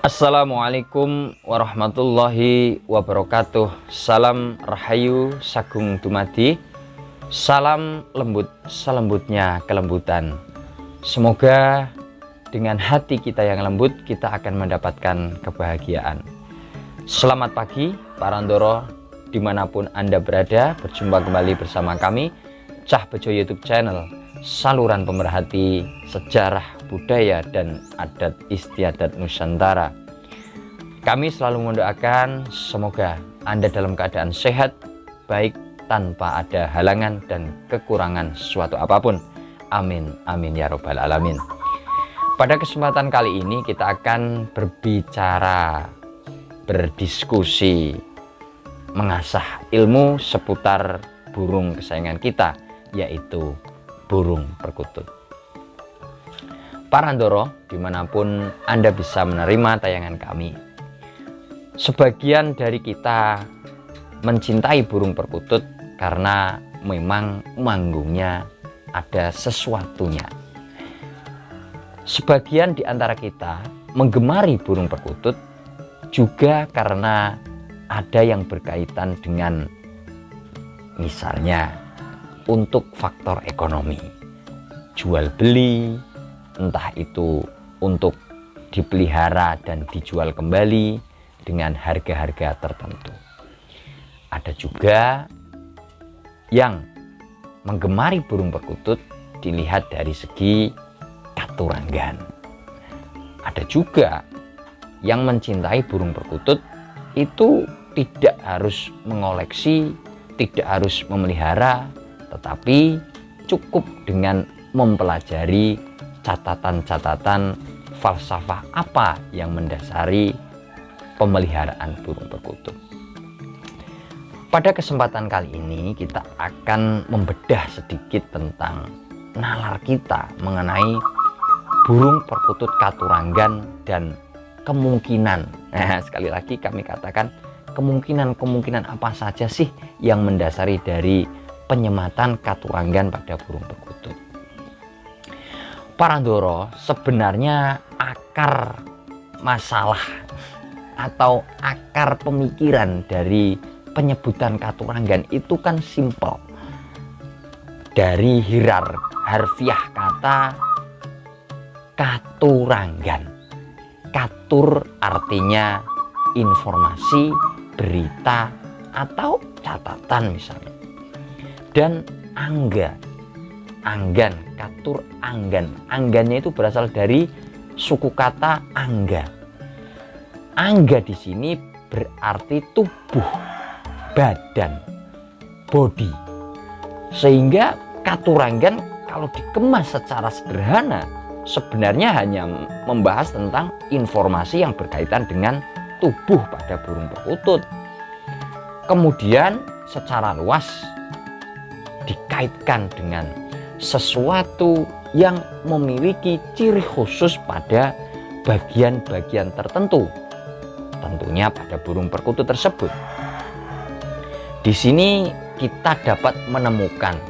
Assalamualaikum warahmatullahi wabarakatuh. Salam rahayu sagung dumadi. Salam lembut selembutnya kelembutan. Semoga dengan hati kita yang lembut kita akan mendapatkan kebahagiaan. Selamat pagi para ndoro, dimanapun Anda berada. Berjumpa kembali bersama kami Cah Bejo YouTube channel, saluran pemerhati sejarah, budaya, dan adat istiadat Nusantara. Kami selalu mendoakan semoga Anda dalam keadaan sehat, baik tanpa ada halangan dan kekurangan suatu apapun. Amin, amin ya robbal alamin. Pada kesempatan kali ini kita akan berbicara, berdiskusi, mengasah ilmu seputar burung kesayangan kita, yaitu burung perkutut. Para ndoro, dimanapun Anda bisa menerima tayangan kami, sebagian dari kita mencintai burung perkutut karena memang manggungnya ada sesuatunya. Sebagian di antara kita menggemari burung perkutut juga karena ada yang berkaitan dengan misalnya untuk faktor ekonomi, jual beli, entah itu untuk dipelihara dan dijual kembali dengan harga-harga tertentu. Ada juga yang menggemari burung perkutut dilihat dari segi katuranggan. Ada juga yang mencintai burung perkutut itu tidak harus mengoleksi, tidak harus memelihara, tetapi cukup dengan mempelajari catatan-catatan falsafah apa yang mendasari pemeliharaan burung perkutut. Pada kesempatan kali ini kita akan membedah sedikit tentang nalar kita mengenai burung perkutut katuranggan dan kemungkinan. Sekali lagi kami katakan kemungkinan apa saja sih yang mendasari dari penyematan katuranggan pada burung perkutut. Para ndoro, sebenarnya akar masalah atau akar pemikiran dari penyebutan katuranggan itu kan simpel. Dari harfiah kata katuranggan. Katur artinya informasi, berita, atau catatan misalnya. Dan anggan, katur anggan. Anggannya itu berasal dari suku kata angga. Angga di sini berarti tubuh, badan, body. Sehingga katuranggan kalau dikemas secara sederhana sebenarnya hanya membahas tentang informasi yang berkaitan dengan tubuh pada burung perkutut. Kemudian secara luas dikaitkan dengan sesuatu yang memiliki ciri khusus pada bagian-bagian tertentu, tentunya pada burung perkutut tersebut. Di sini kita dapat menemukan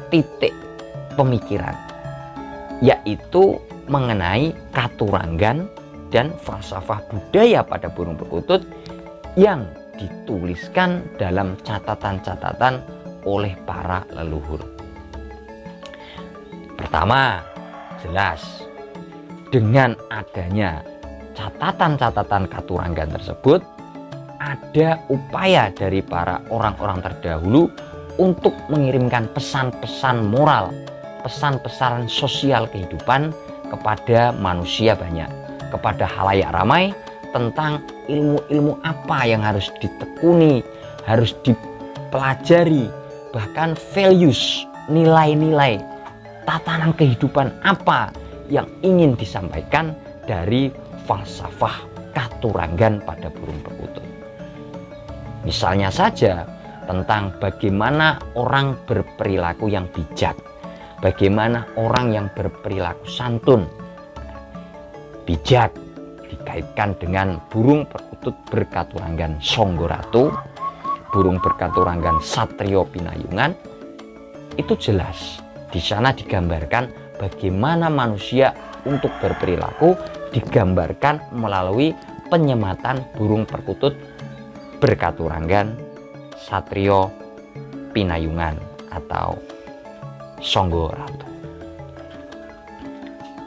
titik pemikiran, yaitu mengenai katuranggan dan falsafah budaya pada burung perkutut yang dituliskan dalam catatan-catatan oleh para leluhur. Pertama, jelas dengan adanya catatan-catatan katuranggan tersebut ada upaya dari para orang-orang terdahulu untuk mengirimkan pesan-pesan moral, pesan-pesan sosial kehidupan kepada manusia banyak, kepada khalayak ramai tentang ilmu-ilmu apa yang harus ditekuni, harus dipelajari, bahkan values, nilai-nilai, tatanan kehidupan apa yang ingin disampaikan dari falsafah katuranggan pada burung perkutut. Misalnya saja tentang bagaimana orang berperilaku yang bijak, bagaimana orang yang berperilaku santun. Bijak dikaitkan dengan burung perkutut berkaturanggan Songgoratu, burung berkaturanggan Satrio Pinayungan. Itu jelas di sana digambarkan bagaimana manusia untuk berperilaku digambarkan melalui penyematan burung perkutut berkaturanggan Satrio Pinayungan atau Sangga Ratu.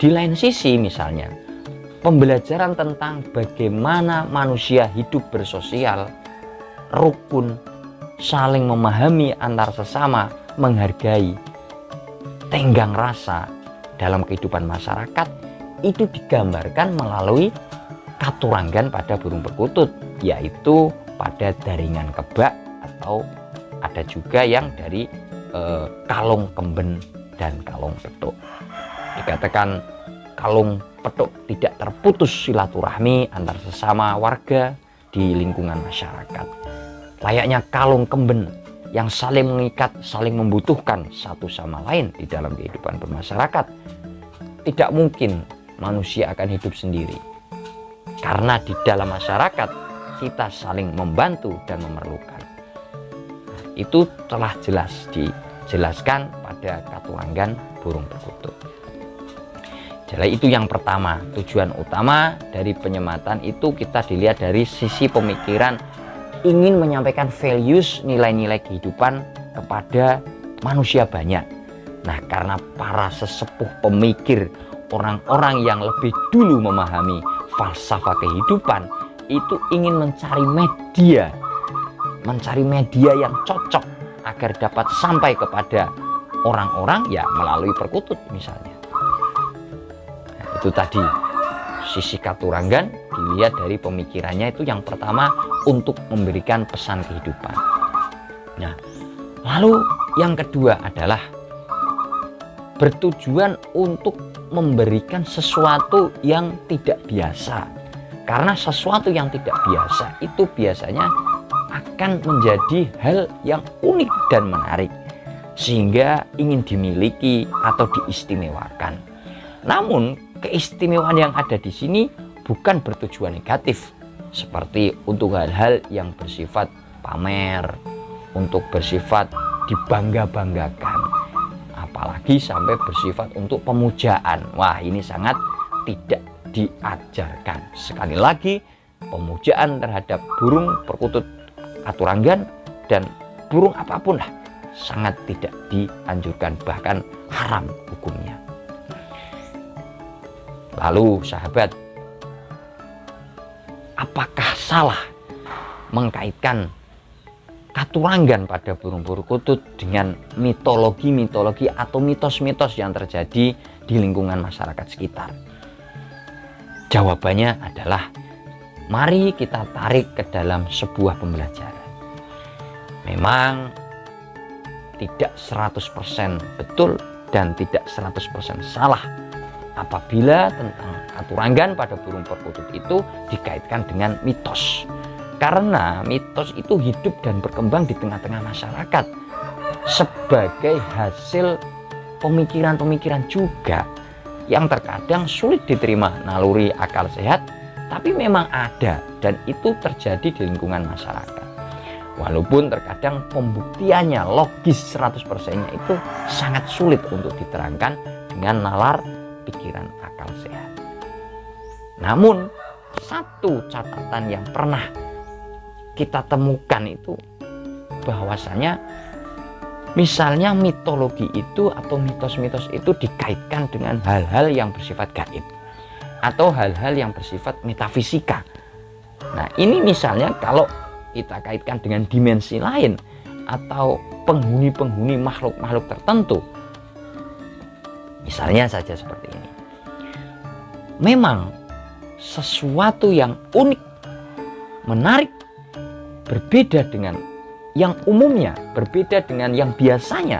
Di lain sisi misalnya, pembelajaran tentang bagaimana manusia hidup bersosial, rukun, saling memahami antar sesama, menghargai, tenggang rasa dalam kehidupan masyarakat itu digambarkan melalui katuranggan pada burung perkutut, yaitu pada daringan kebak atau ada juga yang dari kalung kemben dan kalung petuk. Dikatakan kalung petuk tidak terputus silaturahmi antar sesama warga di lingkungan masyarakat. Layaknya kalung kemben yang saling mengikat, saling membutuhkan satu sama lain di dalam kehidupan bermasyarakat. Tidak mungkin manusia akan hidup sendiri. Karena di dalam masyarakat kita saling membantu dan memerlukan. Itu telah jelas dijelaskan pada katuranggan burung perkutut. Jadi itu yang pertama, tujuan utama dari penyematan itu kita dilihat dari sisi pemikiran ingin menyampaikan values, nilai-nilai kehidupan kepada manusia banyak. Nah, karena para sesepuh pemikir, orang-orang yang lebih dulu memahami falsafah kehidupan itu ingin mencari media yang cocok agar dapat sampai kepada orang-orang ya melalui perkutut misalnya. Nah, itu tadi sisi katuranggan dilihat dari pemikirannya itu yang pertama untuk memberikan pesan kehidupan. Nah, lalu yang kedua adalah bertujuan untuk memberikan sesuatu yang tidak biasa. Karena sesuatu yang tidak biasa itu biasanya akan menjadi hal yang unik dan menarik sehingga ingin dimiliki atau diistimewakan. Namun keistimewaan yang ada di sini bukan bertujuan negatif seperti untuk hal-hal yang bersifat pamer, untuk bersifat dibangga-banggakan, apalagi sampai bersifat untuk pemujaan. Wah, ini sangat tidak diajarkan. Sekali lagi, pemujaan terhadap burung perkutut katuranggan dan burung apapun lah sangat tidak dianjurkan, bahkan haram hukumnya. Lalu sahabat, apakah salah mengkaitkan katuranggan pada burung perkutut dengan mitologi-mitologi atau mitos-mitos yang terjadi di lingkungan masyarakat sekitar? Jawabannya adalah mari kita tarik ke dalam sebuah pembelajaran. Memang tidak 100% betul dan tidak 100% salah apabila tentang katuranggan pada burung perkutut itu dikaitkan dengan mitos. Karena mitos itu hidup dan berkembang di tengah-tengah masyarakat sebagai hasil pemikiran-pemikiran juga yang terkadang sulit diterima naluri akal sehat, tapi memang ada dan itu terjadi di lingkungan masyarakat. Walaupun terkadang pembuktiannya logis 100%-nya itu sangat sulit untuk diterangkan dengan nalar pikiran akal sehat. Namun satu catatan yang pernah kita temukan itu bahwasanya misalnya mitologi itu atau mitos-mitos itu dikaitkan dengan hal-hal yang bersifat gaib atau hal-hal yang bersifat metafisika. Nah, ini misalnya kalau kita kaitkan dengan dimensi lain atau penghuni-penghuni makhluk-makhluk tertentu. Misalnya saja seperti ini. Memang sesuatu yang unik, menarik, berbeda dengan yang umumnya, berbeda dengan yang biasanya,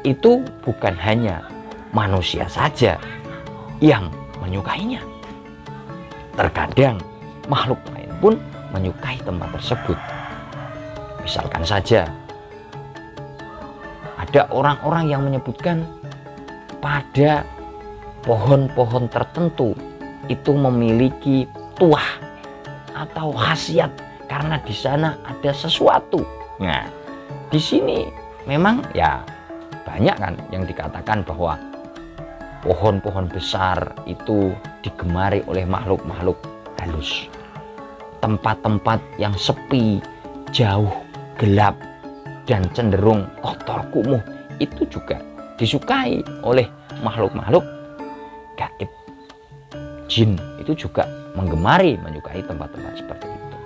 itu bukan hanya manusia saja yang menyukainya. Terkadang makhluk lain pun menyukai tempat tersebut. Misalkan saja ada orang-orang yang menyebutkan pada pohon-pohon tertentu itu memiliki tuah atau khasiat karena di sana ada sesuatu. Nah, di sini memang ya banyak kan yang dikatakan bahwa pohon-pohon besar itu digemari oleh makhluk-makhluk halus. Tempat-tempat yang sepi, jauh, gelap, dan cenderung kotor kumuh itu juga disukai oleh makhluk-makhluk gaib. Jin itu juga menyukai tempat-tempat seperti itu.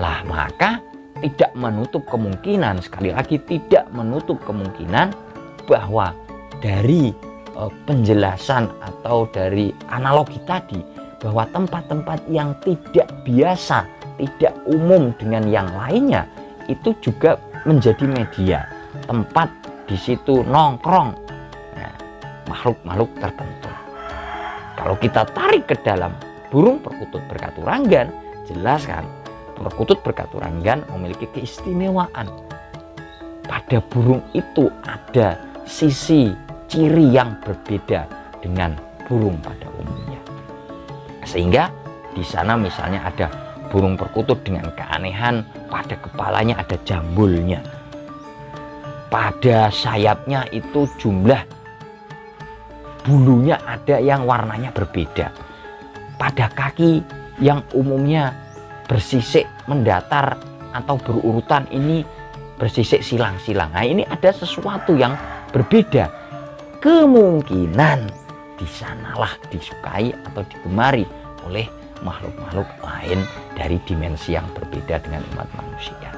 Lah maka tidak menutup kemungkinan, sekali lagi tidak menutup kemungkinan bahwa dari penjelasan atau dari analogi tadi, bahwa tempat-tempat yang tidak biasa, tidak umum dengan yang lainnya, itu juga menjadi media, tempat di situ nongkrong makhluk-makhluk tertentu. Kalau kita tarik ke dalam burung perkutut berkaturanggan, jelas kan, perkutut berkaturanggan memiliki keistimewaan. Pada burung itu ada sisi ciri yang berbeda dengan burung pada umumnya. Sehingga di sana misalnya ada burung perkutut dengan keanehan, pada kepalanya ada jambulnya. Pada sayapnya itu jumlah bulunya ada yang warnanya berbeda. Pada kaki yang umumnya bersisik mendatar atau berurutan, ini bersisik silang-silang. Nah, ini ada sesuatu yang berbeda. Kemungkinan di sanalah disukai atau digemari oleh makhluk-makhluk lain dari dimensi yang berbeda dengan umat manusia.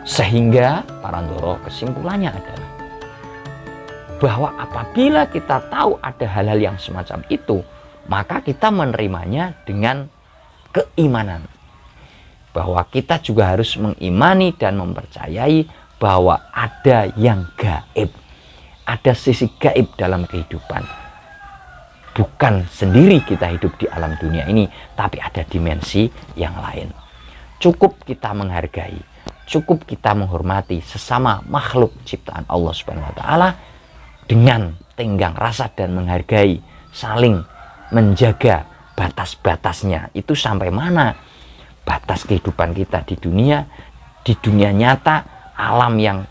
Sehingga Parandoro kesimpulannya adalah bahwa apabila kita tahu ada hal-hal yang semacam itu, maka kita menerimanya dengan keimanan. Bahwa kita juga harus mengimani dan mempercayai bahwa ada yang gaib. Ada sisi gaib dalam kehidupan. Bukan sendiri kita hidup di alam dunia ini, tapi ada dimensi yang lain. Cukup kita menghargai, cukup kita menghormati sesama makhluk ciptaan Allah Subhanahu wa taala dengan tenggang rasa dan menghargai, saling menjaga batas-batasnya. Itu sampai mana batas kehidupan kita di dunia nyata, alam yang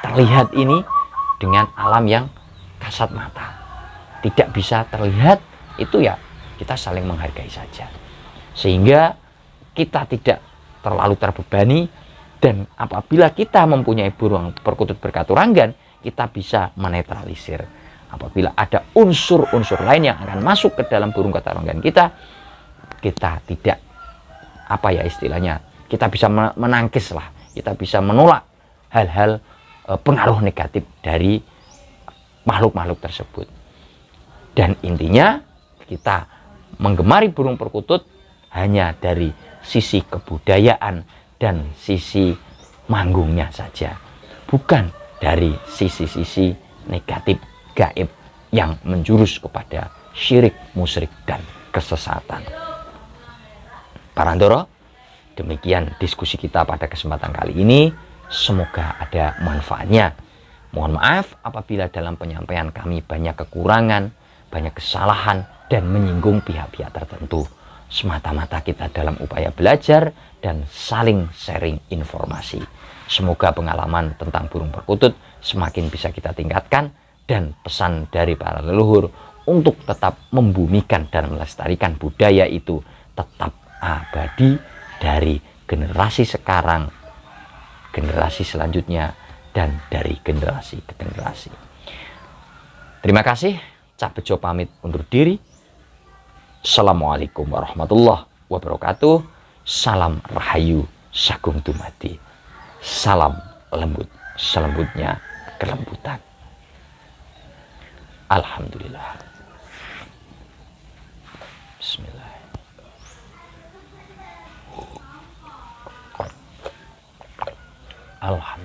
terlihat ini dengan alam yang kasat mata tidak bisa terlihat, itu ya kita saling menghargai saja, sehingga kita tidak terlalu terbebani. Dan apabila kita mempunyai burung perkutut berkaturanggan, kita bisa menetralisir. Apabila ada unsur-unsur lain yang akan masuk ke dalam burung katuranggan kita tidak, apa ya istilahnya, kita bisa menangkis lah, kita bisa menolak hal-hal pengaruh negatif dari makhluk-makhluk tersebut. Dan intinya kita menggemari burung perkutut hanya dari sisi kebudayaan dan sisi manggungnya saja, bukan dari sisi-sisi negatif gaib yang menjurus kepada syirik, musyrik, dan kesesatan. Parandoro, demikian diskusi kita pada kesempatan kali ini. Semoga ada manfaatnya. Mohon maaf apabila dalam penyampaian kami banyak kekurangan, banyak kesalahan, dan menyinggung pihak-pihak tertentu. Semata-mata kita dalam upaya belajar dan saling sharing informasi. Semoga pengalaman tentang burung perkutut semakin bisa kita tingkatkan, dan pesan dari para leluhur untuk tetap membumikan dan melestarikan budaya itu tetap abadi dari generasi sekarang, generasi selanjutnya, dan dari generasi ke generasi. Terima kasih. Cak Bejo pamit undur diri. Assalamualaikum warahmatullahi wabarakatuh. Salam rahayu sagung dumadi. Salam lembut selembutnya kelembutan. Alhamdulillah. Bismillah. Alhamdulillah.